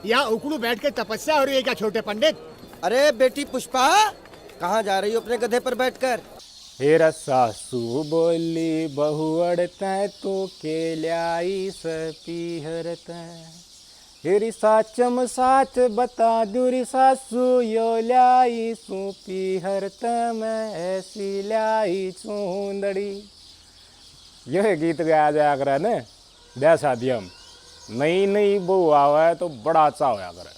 यहाँ उकड़ू बैठ के तपस्या हो रही है क्या छोटे पंडित? अरे बेटी पुष्पा, कहाँ जा रही हो अपने गधे पर बैठकर? हेरा सासू बोली बहु अड़तै तो के ल्याई सपीहरत। हेरी साचम साच बता दूरी सासू यो ल्याई सुपीहरत मैं ऐसी ल्याई चूंदड़ी। यह गीत गाया जाया करे ने ब्याह शादियों में। नई नई बहू आवे तो बड़ा अच्छा होया करे।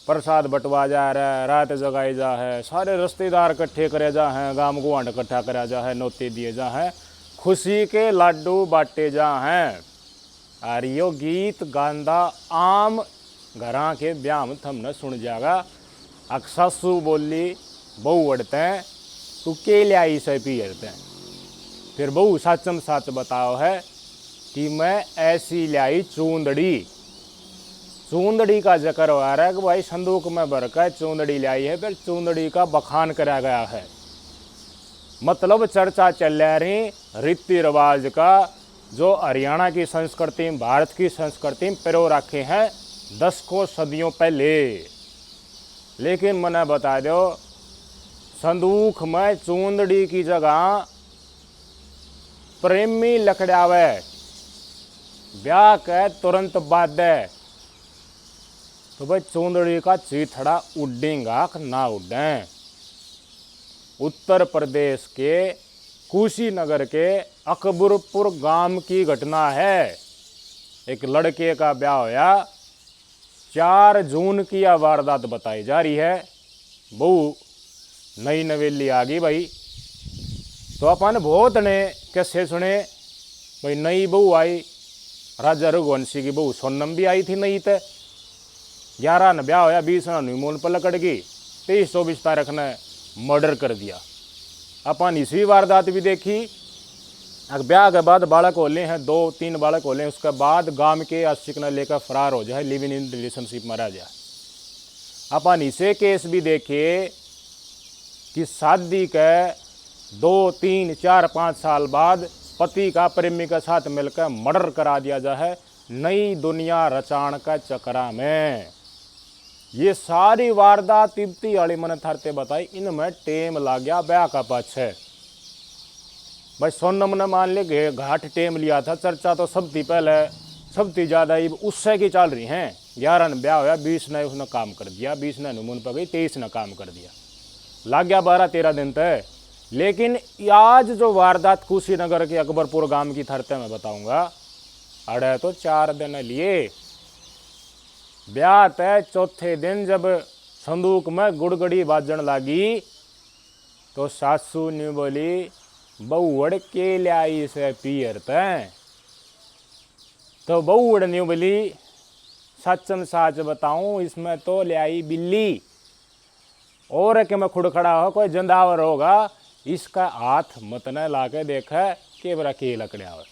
प्रसाद बंटवा जा रहा है, रात जगाई जा है, सारे रिश्तेदार इकट्ठे करे जा हैं, गांव गुआंढ इकट्ठा करा जा है, नोते दिए जा हैं, खुशी के लाडू बांटे जा हैं। और यो गीत गांदा आम घरा के ब्याह में थमने सुन जाएगा। अक सासू बोली बहू अड़ते तू के ल्याई से पीरते। फिर बहू साचम साच बताओ है कि मैं ऐसी ल्याई चूंदड़ी। चूंदड़ी का जिक्र हो रहा है कि भाई संदूक में भरकर चूंदड़ी लाई है, फिर चूंदड़ी का बखान करा गया है। मतलब चर्चा चल रही रीति रिवाज का जो हरियाणा की संस्कृति में, भारत की संस्कृति में पिरो रखे हैं 10 को सदियों पहले। लेकिन मैंने बता दो संदूक में चूंदड़ी की जगह प्रेमी लकड़ावे ब्याह के तुरंत बाद तो भाई चूंदड़ी का चीथड़ा उड़ेगा कि ना उड़े। उत्तर प्रदेश के कुशीनगर के अकबरपुर गांव की घटना है। एक लड़के का ब्याह होया, 4 जून की यह वारदात बताई जा रही है। बहू नई नवेली आ गई भाई, तो अपन बहुत ने कैसे सुने भाई। नई बहू आई, राजा रघुवंशी की बहू सोनम भी आई थी नई ते। 11 ने ब्याह होया, 20 ने हनीमून पर लकड़ गई, 23-24 तारीख ने मर्डर कर दिया। अपन इसी वारदात भी देखी। ब्याह के बाद बालक होले हैं, 2-3 बालक होले हैं, उसके बाद गांव के आशिक ने लेकर फरार हो जाए, लिव इन रिलेशनशिप में रह जाए। अपन इसे केस भी देखे कि शादी के 2-3-4-5 साल बाद पति का प्रेमी के साथ मिलकर मर्डर करा दिया जाए नई दुनिया रचाण का चक्रा में। ये सारी वारदात तिब्ती वाली मैंने थारते बताई, इनमें टेम लग गया ब्याह का पाछे। भाई सोनम ने मान ले घाट टेम लिया था। चर्चा तो सबती पहले सबती ज़्यादा उससे की चल रही हैं। 11 ने ब्याह होया, 20 ने उसने काम कर दिया, 20 ने हनीमून पर गई, 23 ने काम कर दिया, लग गया 12-13 दिन तक। लेकिन आज जो वारदात कुशीनगर के अकबरपुर गांव की थरते मैं बताऊंगा, अड़े तो 4 दिन लिए। ब्याह तय चौथे दिन जब संदूक में गुड़गड़ी बाजन लगी तो सासू ने बोली बहुड़ के ल्याई से पियर तय। तो बहुड़ ने बोली सचन साच बताऊं इसमें तो ल्याई बिल्ली, और कि मैं खुड़खड़ा हो कोई जंदावर होगा, इसका हाथ मत न ला के देखा कि बरा के लकड़िया हो।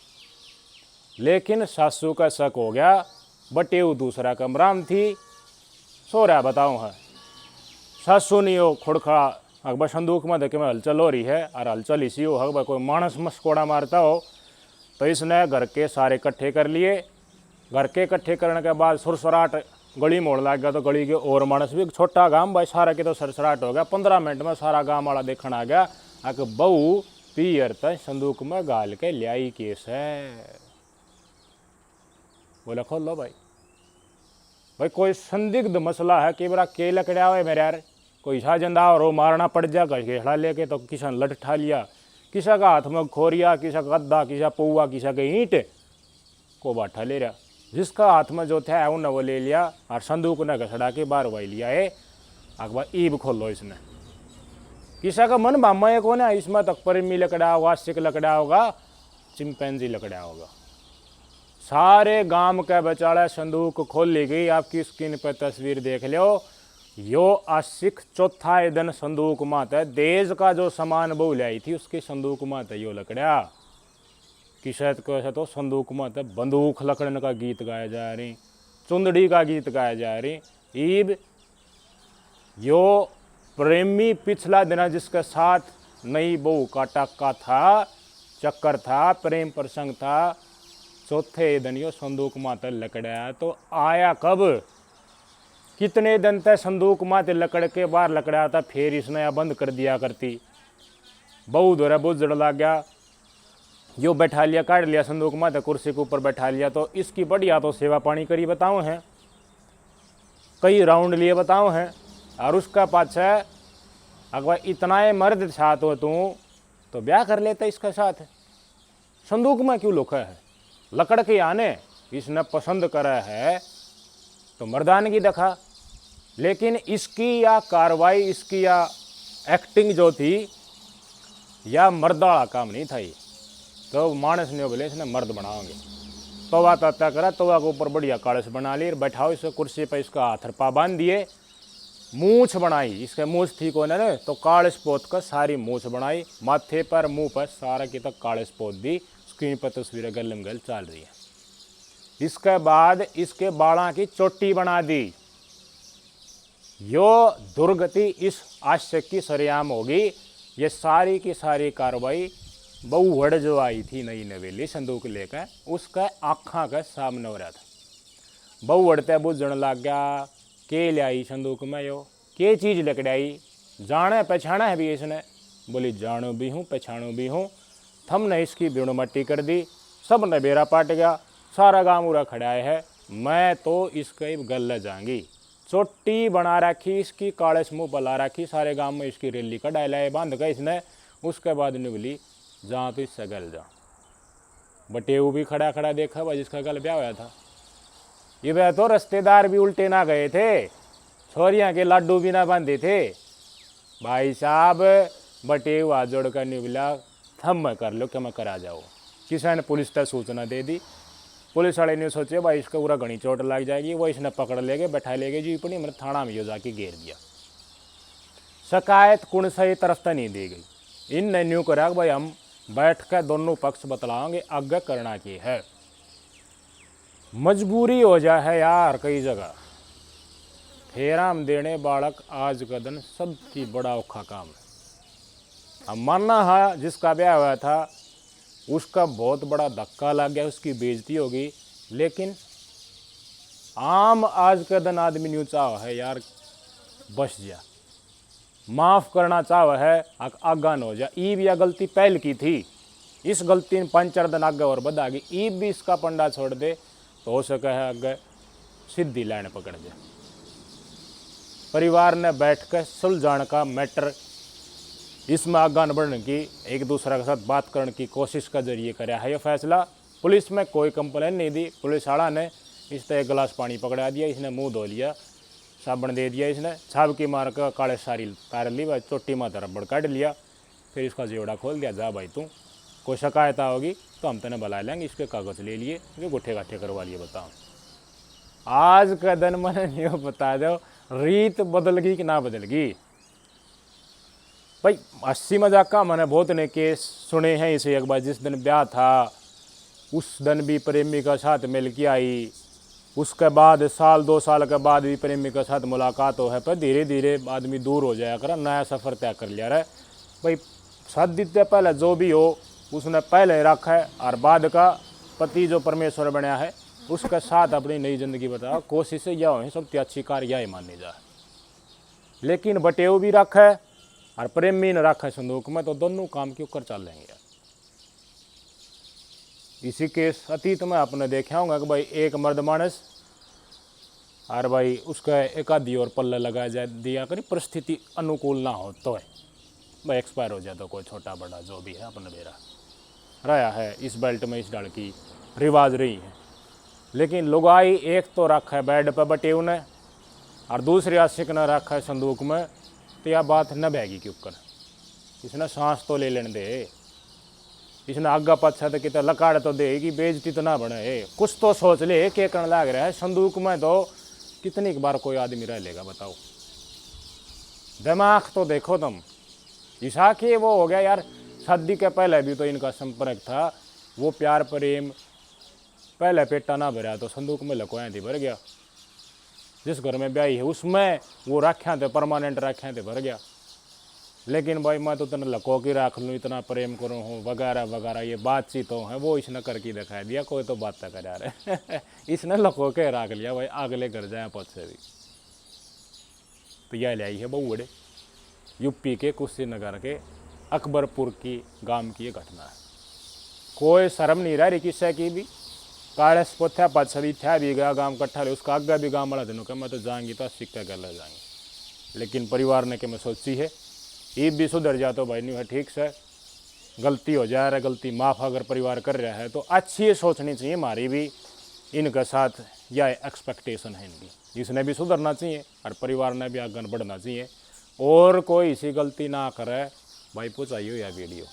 लेकिन सासू का शक हो गया, बटे वो दूसरा कमरा में थी, सो रहा बताऊँ है। सासू ने वो खुड़खड़ा अकबर संदूक में देखे में हलचल हो रही है, और हलचल इसी हो अकबर कोई मानस मस्कोड़ा मारता हो। तो इसने घर के सारे इकट्ठे कर लिए। घर के इकट्ठे करने के बाद सुरसराट गली मोड़ लग गया, तो गली के और मानस भी, छोटा गांव भाई सारा के तो सरसराट हो गया। 15 मिनट में सारा गांव वाला देखने आ गया कि बहू पियर तय संदूक में गाल के ल्याई केस है। बोला खोल लो भाई। भाई कोई संदिग्ध मसला है कि बरा के लकड़ा हुए मेरे यार, कोई शाहजंदा और मारना पड़ जा घेड़ा लेके, तो किसान लठ ठा लिया, किसा का हाथ में खोरिया, किसा का गद्दा, किसा पौवा, किसा के ईंट को बाठा ले रहा। जिसका हाथ में जो था उन्हें वो ले लिया और संदूक ने घसड़ा के बाहर वही लिया है। अकबर ईब खोलो इसने, किसा का मन मामा ये कौन है, इसमें तक प्रेमी लकड़ा होगा, सिख लकड़ा होगा, चिंपैंजी लकड़ा होगा। सारे गांव के बेचारा संदूक खोल ली गई। आपकी स्क्रीन पर तस्वीर देख लो। यो आशिक चौथा दिन संदूक मात है, देश का जो सामान बहु लाई थी उसके संदूक मात है यो लकड़ा। किशत को ऐसा तो संदूक मात है बंदूक लकड़न का गीत गाया जा रही, चुंदड़ी का गीत गाया जा रही। ईब यो प्रेमी पिछला दिन जिसके साथ नई बहू का टक्का था, चक्कर था, प्रेम प्रसंग था, चौथे दिन यो संदूक माता लकड़ा। तो आया कब कितने दिन तक संदूक माते लकड़ के बाहर लकड़ा था, फिर इसने बंद कर दिया करती। बहुत हो रहा, बहुत जड़ लग गया, यो बैठा लिया, काट लिया संदूक माते, कुर्सी के ऊपर बैठा लिया। तो इसकी बढ़िया तो सेवा पानी करी बताओ हैं, कई राउंड लिए बताओ हैं। और उसका पाछा अगर इतना मर्द साथ हो तू तो ब्याह कर लेता इसके साथ। संदूक में क्यों लुका है, लकड़ के आने इसने पसंद करा है तो मर्दानगी दिखा। लेकिन इसकी या कार्रवाई, इसकी या एक्टिंग जो थी, या मर्दाला काम नहीं था ये। तो मानस ने बोले इसने मर्द बनाओगे, तवा तत्ता करा, तवा के ऊपर बढ़िया कालस बना ली, बैठाओ इसे कुर्सी पर, इसका हाथ पा बांध दिए, मूछ बनाई, इसके मूछ ठीक होने ने तो कालस पोत कर सारी मूछ बनाई, माथे पर मुंह पर सारा की तक कालस पोत दी। स्क्रीन पर तस्वीरें गलम गल चल रही है। इसके बाद इसके बाड़ा की चोटी बना दी। यो दुर्गति इस आश्चर्य की सरेआम होगी। ये सारी की सारी कार्रवाई बहुवड़ जो आई थी नई नवेली संदूक लेकर, उसका आँखा के सामने हो रहा था। बहुवड़ते बुझन लग गया, के ले आई संदूक में, यो के चीज़ लेकर आई, जाने पहचाना है भी इसने। बोली जानो भी हूँ, पहचानो भी हूँ। थमने इसकी बीणु मट्टी कर दी, सब ने बेरा पाट गया, सारा गाँव उरा खड़ा है। मैं तो इसके गल जाऊंगी। चोटी बना रखी इसकी, काले मुँह बला रखी, सारे गांव में इसकी रैली का डायला बांध गए इसने। उसके बाद निकली जहाँ तो इससे गल जा। बटेऊ भी खड़ा खड़ा देखा भाई, जिसका गल ब्याह होया था। ये वह तो रिश्तेदार भी उल्टे ना गए थे, छोरियाँ के लाडू भी ना बांधे थे। भाई साहब बटेऊ हाथ जोड़ कर निकला, थम मैं कर लो, क्या मैं करा जाओ। किसी ने पुलिस तक सूचना दे दी। पुलिस वाले ने सोचे भाई इसका पूरा घनी चोट लग जाएगी, वो इसने पकड़ ले गए, बैठा ले गए जी अपनी, मैंने थाना में यो जाके घेर दिया। शिकायत कुण से तरफ तक नहीं दी गई। इन ने न्यू करा भाई हम बैठ कर दोनों पक्ष बतलाओगे, आगे करना की है। मजबूरी हो जाए है यार कई जगह, फेराम देने बालक आज का दिन सबकी बड़ा औखा काम है। अब मानना है जिसका ब्याह हुआ था उसका बहुत बड़ा धक्का लग गया, उसकी बेइज्जती होगी। लेकिन आम आज के दिन आदमी न्यू चाह है यार बस जा, माफ़ करना चाह है, आगा न हो जा। ईब या गलती पहल की थी, इस गलती ने 5-4 दिन आगे और बढ़ागी। ईब भी इसका पंडा छोड़ दे तो हो सके है आगे सीधी लाइन पकड़ जाए। परिवार ने बैठ कर सुलझाने का मैटर, इसमें आगा न बढ़ने की, एक दूसरे के साथ बात करने की कोशिश का जरिए कराया है। यह फैसला पुलिस में कोई कंप्लेन नहीं दी। पुलिस वाला ने इस तरह एक गिलास पानी पकड़ा दिया, इसने मुंह धो लिया, साबुन दे दिया, इसने छाप की मार कर काले सारी तार ली, वह चोटी माता रबड़ काट लिया, फिर इसका जेवड़ा खोल दिया। जा भाई तू कोई शिकायत होगी तो हम तेने बुला लेंगे, इसके कागज़ ले लिए, ये गुट्ठे गाठे करवा लिए। बताओ आज का दिन मैंने नहीं बता दो रीत बदल गई कि ना बदल गई। भाई 80 मजाक का मैंने बहुत ने केस सुने हैं इसे। एक बार जिस दिन ब्याह था उस दिन भी प्रेमी का साथ मिल के आई, उसके बाद साल 2 साल के बाद भी प्रेमी के साथ मुलाकात हो है, पर धीरे धीरे आदमी दूर हो जाया कर, नया सफ़र तय कर लिया रहा। भाई शादी से पहले जो भी हो उसने पहले रखा है, और बाद का पति जो परमेश्वर बनाया है उसके साथ अपनी नई जिंदगी बताओ। कोशिश यह हो सबसे अच्छी कार यह मानी जाए। लेकिन बटेऊ भी रखा है और प्रेमी ने रखा है संदूक में, तो दोनों काम क्यों कर चल लेंगे। इसी केस अतीत में आपने देखा होगा कि भाई एक मर्द मानस और भाई उसका एक आधी और पल्ला लगा जाए दिया करी, परिस्थिति अनुकूल ना हो तो है भाई एक्सपायर हो जाए तो कोई छोटा बड़ा जो भी है अपना बेरा रहा है। इस बेल्ट में इस डल की रिवाज रही है। लेकिन लुगाई एक तो रखा है बेड पर बटेऊ ने और दूसरी आशिक ने रखा है संदूक में, तो यह बात न बहेगी क्यों कर। इसने सांस तो ले लेने दे, इसने आगा पाछा तो कितना लकाड़ तो देगी, बेइज्जती तो ना बने। कुछ तो सोच ले क्या करने लग रहा है। संदूक में तो कितनी बार कोई आदमी रह लेगा बताओ, दिमाग तो देखो तुम। ईसा के वो हो गया यार, शादी के पहले भी तो इनका संपर्क था, वो प्यार प्रेम पहले पेटा ना भरा तो संदूक में लकोया थी भर गया। जिस घर में ब्याही है उसमें वो रखे थे परमानेंट रखे थे भर गया। लेकिन भाई मैं तो तेने लको की रख लूँ, इतना प्रेम करूँ हूँ वगैरह वगैरह, ये बातचीत हो है वो इसने करके दिखा दिया। कोई तो बात करा रहे इसने लको के रख लिया भाई, अगले घर जाए पद से भी। तो यह लाई है बहुड़े यूपी के कुशीनगर के अकबरपुर की गांव की ये घटना है। कोई शर्म नहीं रह रही किस्से की भी। काले पोथ्या पाछड़ी था भी गया गांव कट्ठा ले, उसका आगे भी गांव वाला दिनों का मैं तो जाएंगी तो सिक्का कर ले जाएंगे। लेकिन परिवार ने कि मैं सोची है ये भी सुधर जा तो भाई नहीं है, ठीक से गलती हो जा रहा है, गलती माफ़ अगर परिवार कर रहा है तो अच्छी सोचनी चाहिए हमारी भी इनके साथ। यह एक्सपेक्टेशन है इनकी, इसने भी सुधरना चाहिए और परिवार ने भी आगे बढ़ना चाहिए। और कोई इसी गलती ना करे भाई पहुँचाइयो यह वीडियो।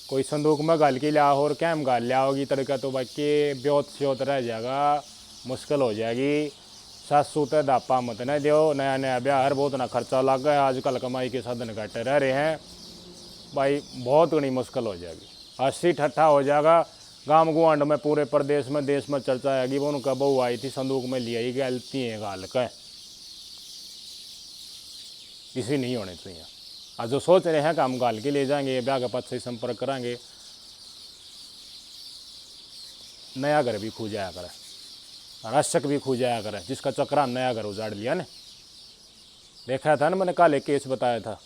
कोई संदूक में गाल के लिया हो और कैम गाल लिया होगी तरीका तो भाई के ब्योत श्योत रह जाएगा, मुश्किल हो जाएगी। सासू ते दापा मत न दो, नया नया ब्याह हर बहुत ना खर्चा लग गया, आजकल कमाई के साधन घटे रह रहे हैं भाई, बहुत घनी मुश्किल हो जाएगी। हंसी ठट्ठा हो जाएगा गांव गुआंड में, पूरे प्रदेश में देश में चर्चा आएगी वो उनका बहू आई थी संदूक में लिया ही गलती है गाल का। इसी नहीं होने चाहिए। आज जो सोच रहे हैं कि हम गाल के ले जाएंगे ब्याह के पद से संपर्क कराएंगे, नया घर भी खो जाया करे, राशक भी खो जाया करे, जिसका चक्रा नया घर उजाड़ लिया ने। देखा था ना मैंने कल एक केस बताया था,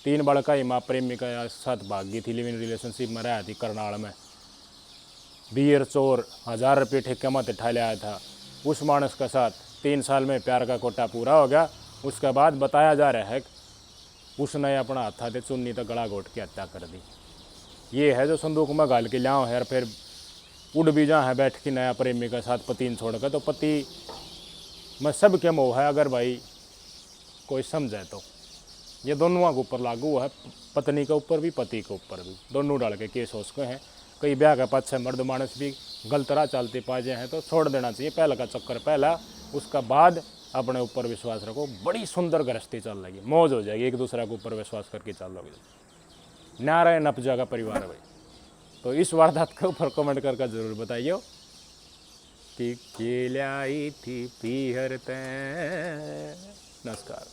3 बड़का ही माँ प्रेमिका के साथ भाग गई थी, लिव इन रिलेशनशिप में रहा थी करनाल में, बियर चोर 1000 रुपये ठेके मत उठा लिया था। उस मानस के साथ 3 साल में प्यार का कोटा पूरा हो गया। उसके बाद बताया जा रहा है उसने अपना हाथा से चुन्नी तक गला घोट के हत्या कर दी। ये है जो संदूक में गाल के लाओ है और फिर उड़ भी जा है बैठ के नया प्रेमी के साथ पति छोड़कर। तो पति में सब के मोह है, अगर भाई कोई समझे तो ये दोनों के ऊपर लागू है, पत्नी के ऊपर भी पति के ऊपर भी, दोनों डाल के केस हो सके हैं। कई ब्याह के पाछे मर्द मानस भी गलत राह चलते पाजे हैं तो छोड़ देना चाहिए। पहले का चक्कर पहला, उसका बाद अपने ऊपर विश्वास रखो, बड़ी सुंदर गृहस्थी चल रही, मौज हो जाएगी। एक दूसरे के ऊपर विश्वास करके चल लोगे, नारायण नप जाएगा परिवार भाई। तो इस वारदात के ऊपर कमेंट करके जरूर बताइए कि लाई थी पीहर तैं। नमस्कार।